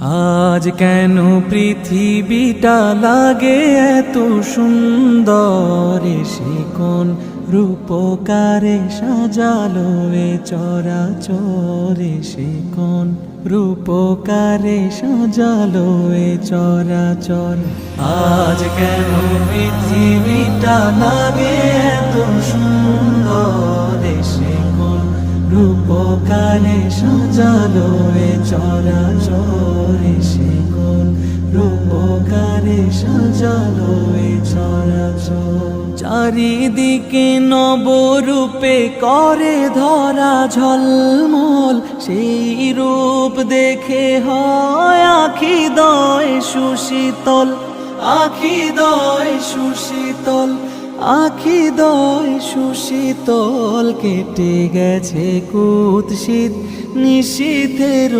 আজ কেন পৃথিবীটা লাগে এত সুন্দর, সে কোন রূপকারে সাজালো এ চরাচরে, সে কোন রূপকারে সাজালো এ চরাচর। আজ কেন পৃথিবীটা লাগে এত সুন্দর, সে কোন রূপকারে সাজালো এ চরাচরে, সে কোন রূপকারে সাজালো এ চরাচর। চারিদিকে নবরূপে করে ধরা ঝলমল, সেই রূপ দেখে হয় আখি দয় সুশীতল, আখি দয় সুশীতল, আখি দয় সুশীতল। কেটে গেছে কুৎসিত নিশীথের